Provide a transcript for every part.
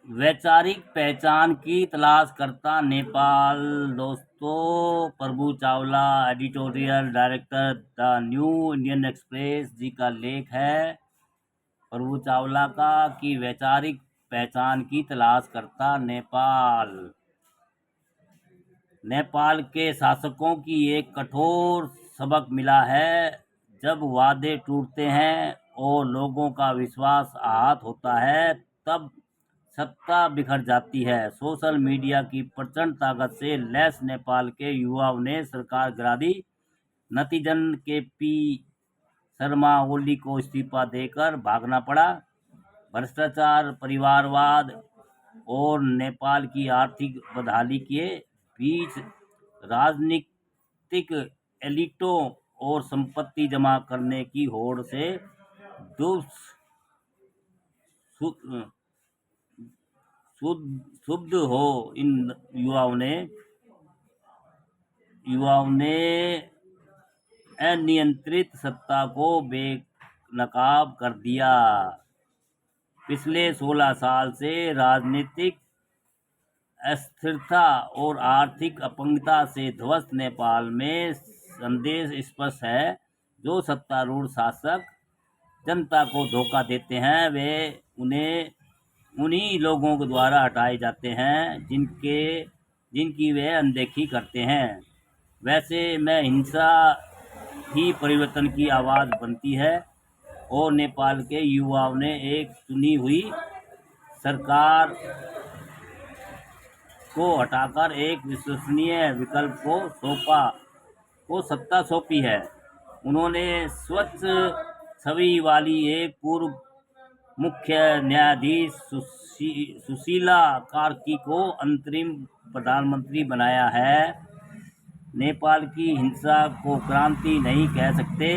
वैचारिक पहचान की तलाश करता नेपाल। दोस्तों, Prabhu Chawla, editorial director the New Indian Express ji का लेख है प्रभु चावला का कि वैचारिक पहचान की तलाश करता नेपाल। नेपाल के शासकों की एक कठोर सबक मिला है। जब वादे टूटते हैं और लोगों का विश्वास आहत होता है, तब सत्ता बिखर जाती है। सोशल मीडिया की प्रचंड ताकत से लैस नेपाल के युवाओं ने सरकार गिरा दी। नतीजन के पी शर्मा ओली को इस्तीफा देकर भागना पड़ा। भ्रष्टाचार, परिवारवाद और नेपाल की आर्थिक बदहाली के बीच राजनीतिक एलिटों और संपत्ति जमा करने की होड़ से दुष् शुद्ध हो इन युवाओं ने अनियंत्रित सत्ता को बेनकाब कर दिया। पिछले 16 साल से राजनीतिक अस्थिरता और आर्थिक अपंगता से ध्वस्त नेपाल में संदेश स्पष्ट है। जो सत्तारूढ़ शासक जनता को धोखा देते हैं, वे उन्हीं लोगों के द्वारा हटाए जाते हैं जिनकी वे अनदेखी करते हैं। वैसे में हिंसा ही परिवर्तन की आवाज़ बनती है और नेपाल के युवाओं ने एक चुनी हुई सरकार को हटाकर एक विश्वसनीय विकल्प को सत्ता सौंपी है। उन्होंने स्वच्छ छवि वाली एक पूर्व मुख्य न्यायाधीश सुशीला कार्की को अंतरिम प्रधानमंत्री बनाया है। नेपाल की हिंसा को क्रांति नहीं कह सकते।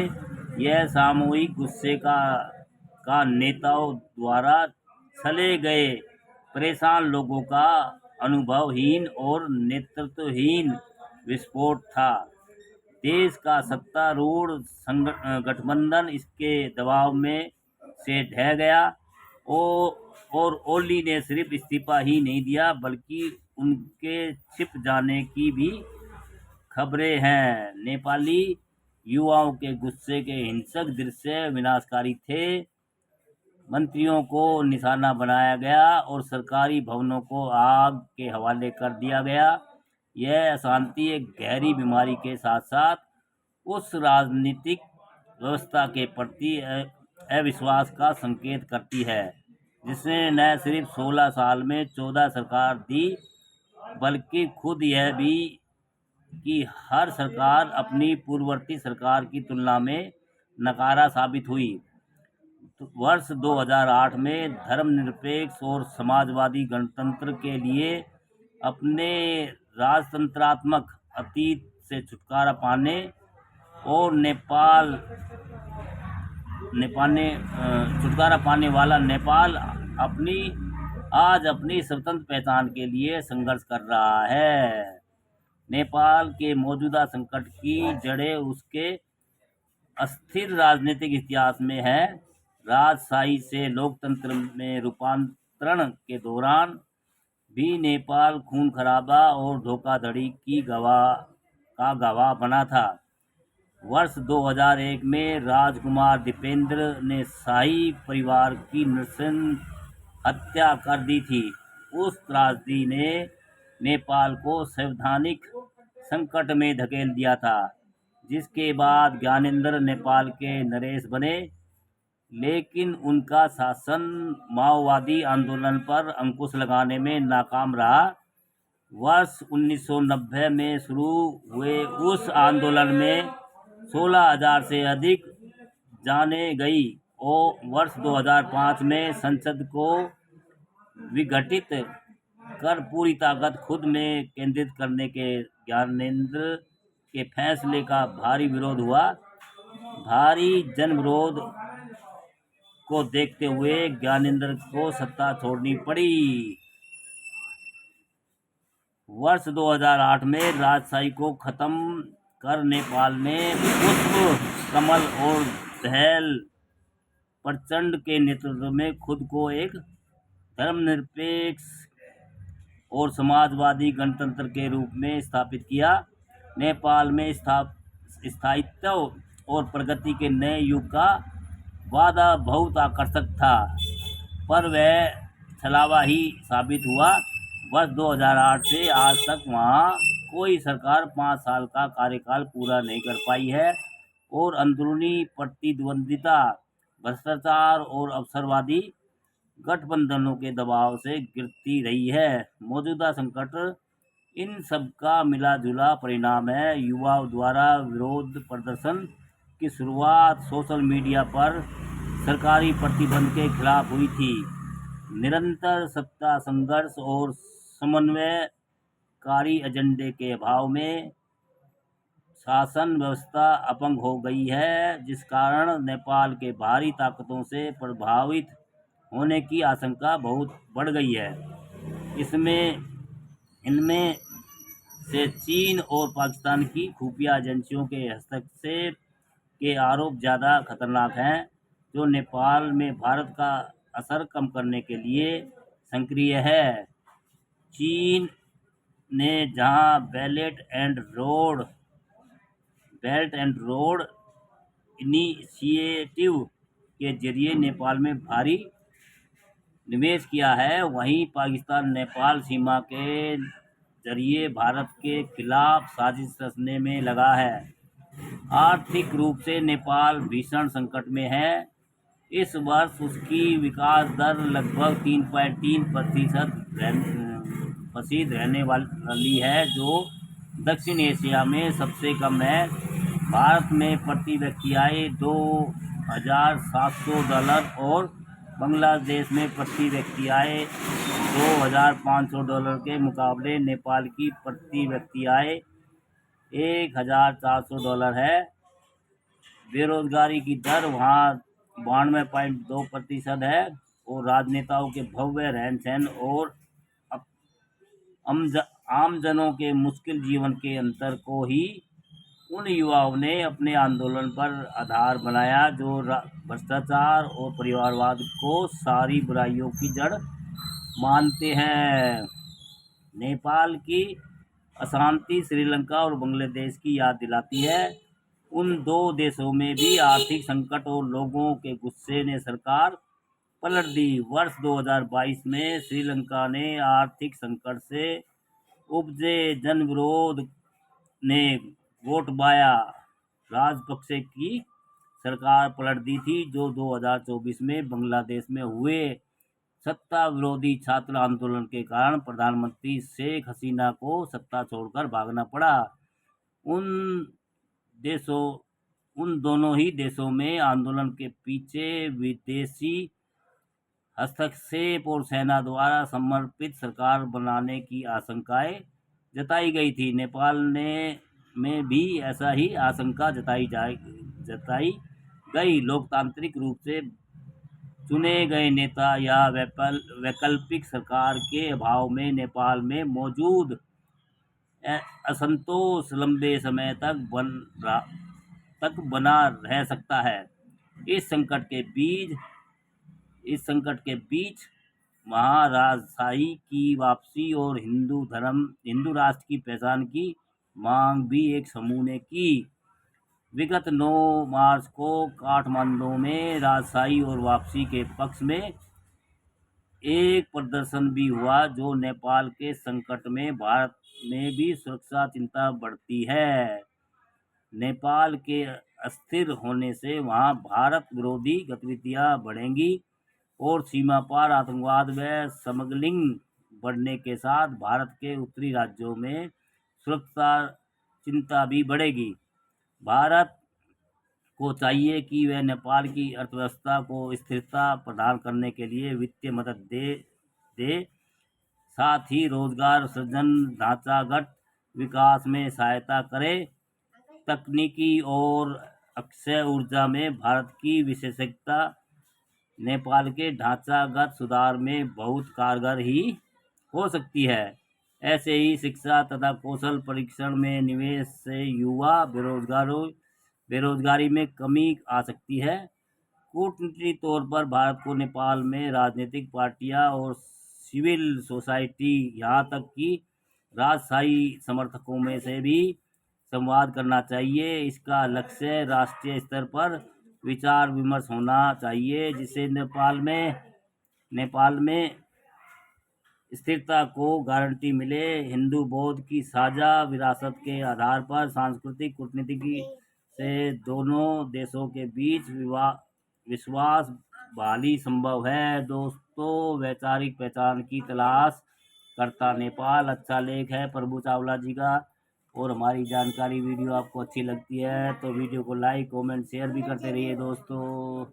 यह सामूहिक गुस्से का नेताओं द्वारा छले गए परेशान लोगों का अनुभवहीन और नेतृत्वहीन विस्फोट था। देश का सत्तारूढ़ गठबंधन इसके दबाव में से ढह गया और ओली ने सिर्फ इस्तीफा ही नहीं दिया, बल्कि उनके छिप जाने की भी खबरें हैं। नेपाली युवाओं के गुस्से के हिंसक दृश्य विनाशकारी थे। मंत्रियों को निशाना बनाया गया और सरकारी भवनों को आग के हवाले कर दिया गया। यह अशांति एक गहरी बीमारी के साथ साथ उस राजनीतिक व्यवस्था के प्रति अविश्वास का संकेत करती है जिसने न सिर्फ 16 साल में 14 सरकार दी, बल्कि खुद यह भी कि हर सरकार अपनी पूर्ववर्ती सरकार की तुलना में नकारा साबित हुई। वर्ष 2008 में धर्मनिरपेक्ष और समाजवादी गणतंत्र के लिए अपने राजतंत्रात्मक अतीत से छुटकारा पाने और छुटकारा पाने वाला नेपाल आज अपनी स्वतंत्र पहचान के लिए संघर्ष कर रहा है। नेपाल के मौजूदा संकट की जड़ें उसके अस्थिर राजनीतिक इतिहास में है। राजशाही से लोकतंत्र में रूपांतरण के दौरान भी नेपाल खून खराबा और धोखाधड़ी की गवाह बना था। वर्ष 2001 में राजकुमार दीपेंद्र ने शाही परिवार की नृशंस हत्या कर दी थी। उस त्रासदी ने नेपाल को संवैधानिक संकट में धकेल दिया था, जिसके बाद ज्ञानेंद्र नेपाल के नरेश बने, लेकिन उनका शासन माओवादी आंदोलन पर अंकुश लगाने में नाकाम रहा। वर्ष 1990 में शुरू हुए उस आंदोलन में 16,000 से अधिक जानें गई और वर्ष 2005 में संसद को विघटित कर पूरी ताकत खुद में केंद्रित करने के ज्ञानेंद्र के फैसले का भारी विरोध हुआ। भारी जनविरोध को देखते हुए ज्ञानेंद्र को सत्ता छोड़नी पड़ी। वर्ष 2008 में राजशाही को खत्म कर नेपाल ने पुष्प कमल और दहल प्रचंड के नेतृत्व में खुद को एक धर्मनिरपेक्ष और समाजवादी गणतंत्र के रूप में स्थापित किया। नेपाल में स्थायित्व और प्रगति के नए युग का वादा बहुत आकर्षक था, पर वह छलावा ही साबित हुआ। वर्ष 2008 से आज तक वहाँ कोई सरकार 5 साल का कार्यकाल पूरा नहीं कर पाई है और अंदरूनी प्रतिद्वंदिता, भ्रष्टाचार और अवसरवादी गठबंधनों के दबाव से गिरती रही है। मौजूदा संकट इन सब का मिला जुला परिणाम है। युवाओं द्वारा विरोध प्रदर्शन की शुरुआत सोशल मीडिया पर सरकारी प्रतिबंध के खिलाफ हुई थी। निरंतर सत्ता संघर्ष और समन्वयकारी एजेंडे के अभाव में शासन व्यवस्था अपंग हो गई है, जिस कारण नेपाल के बाहरी ताकतों से प्रभावित होने की आशंका बहुत बढ़ गई है। इनमें से चीन और पाकिस्तान की खुफिया एजेंसियों के हस्तक्षेप के आरोप ज़्यादा खतरनाक हैं, जो नेपाल में भारत का असर कम करने के लिए सक्रिय है। चीन ने जहां बेल्ट एंड रोड इनिशिएटिव के जरिए नेपाल में भारी निवेश किया है, वहीं पाकिस्तान नेपाल सीमा के जरिए भारत के खिलाफ साजिश रचने में लगा है। आर्थिक रूप से नेपाल भीषण संकट में है। इस वर्ष उसकी विकास दर लगभग 3.3% रहने वाली है, जो दक्षिण एशिया में सबसे कम है। भारत में प्रति व्यक्ति आय $2,700 और बांग्लादेश में प्रति व्यक्ति आय $2,500 के मुकाबले नेपाल की प्रति व्यक्ति आय $1,400 है। बेरोजगारी की दर वहाँ 92.2% है और राजनेताओं के भव्य रहन सहन और आमजनों के मुश्किल जीवन के अंतर को ही उन युवाओं ने अपने आंदोलन पर आधार बनाया, जो भ्रष्टाचार और परिवारवाद को सारी बुराइयों की जड़ मानते हैं। नेपाल की अशांति श्रीलंका और बांग्लादेश की याद दिलाती है। उन दो देशों में भी आर्थिक संकट और लोगों के गुस्से ने सरकार पलट दी। वर्ष 2022 में श्रीलंका ने आर्थिक संकट से उपजे जनविरोध ने गोटबाया राजपक्षे की सरकार पलट दी थी, जो 2024 में बांग्लादेश में हुए सत्ता विरोधी छात्र आंदोलन के कारण प्रधानमंत्री शेख हसीना को सत्ता छोड़कर भागना पड़ा। उन दोनों ही देशों में आंदोलन के पीछे विदेशी हस्तक्षेप और सेना द्वारा समर्पित सरकार बनाने की आशंकाएं जताई गई थी। नेपाल में भी ऐसा ही आशंका जताई गई। लोकतांत्रिक रूप से चुने गए नेता या वैकल्पिक सरकार के अभाव में नेपाल में मौजूद असंतोष लंबे समय तक बना रह सकता है। इस संकट के बीच महाराजशाही की वापसी और हिंदू राष्ट्र की पहचान की मांग भी एक समूह ने की। विगत 9 मार्च को काठमांडू में राजशाही और वापसी के पक्ष में एक प्रदर्शन भी हुआ, जो नेपाल के संकट में भारत में भी सुरक्षा चिंता बढ़ती है। नेपाल के अस्थिर होने से वहां भारत विरोधी गतिविधियां बढ़ेंगी और सीमा पार आतंकवाद व स्मगलिंग बढ़ने के साथ भारत के उत्तरी राज्यों में सुरक्षा चिंता भी बढ़ेगी। भारत को चाहिए कि वह नेपाल की अर्थव्यवस्था को स्थिरता प्रदान करने के लिए वित्तीय मदद दे, साथ ही रोजगार सृजन, ढांचागत विकास में सहायता करे। तकनीकी और अक्षय ऊर्जा में भारत की विशेषज्ञता नेपाल के ढांचागत सुधार में बहुत कारगर ही हो सकती है। ऐसे ही शिक्षा तथा कौशल परीक्षण में निवेश से युवा बेरोजगारी में कमी आ सकती है। कूटनीतिक तौर पर भारत को नेपाल में राजनीतिक पार्टियां और सिविल सोसाइटी, यहाँ तक कि राजशाही समर्थकों में से भी संवाद करना चाहिए। इसका लक्ष्य राष्ट्रीय स्तर पर विचार विमर्श होना चाहिए, जिससे नेपाल में स्थिरता को गारंटी मिले। हिंदू बौद्ध की साझा विरासत के आधार पर सांस्कृतिक कूटनीति से दोनों देशों के बीच विश्वास बहाली संभव है। दोस्तों, वैचारिक पहचान की तलाश करता नेपाल। अच्छा लेख है प्रभु चावला जी का। और हमारी जानकारी वीडियो आपको अच्छी लगती है तो वीडियो को लाइक, कमेंट, शेयर भी करते रहिए दोस्तों।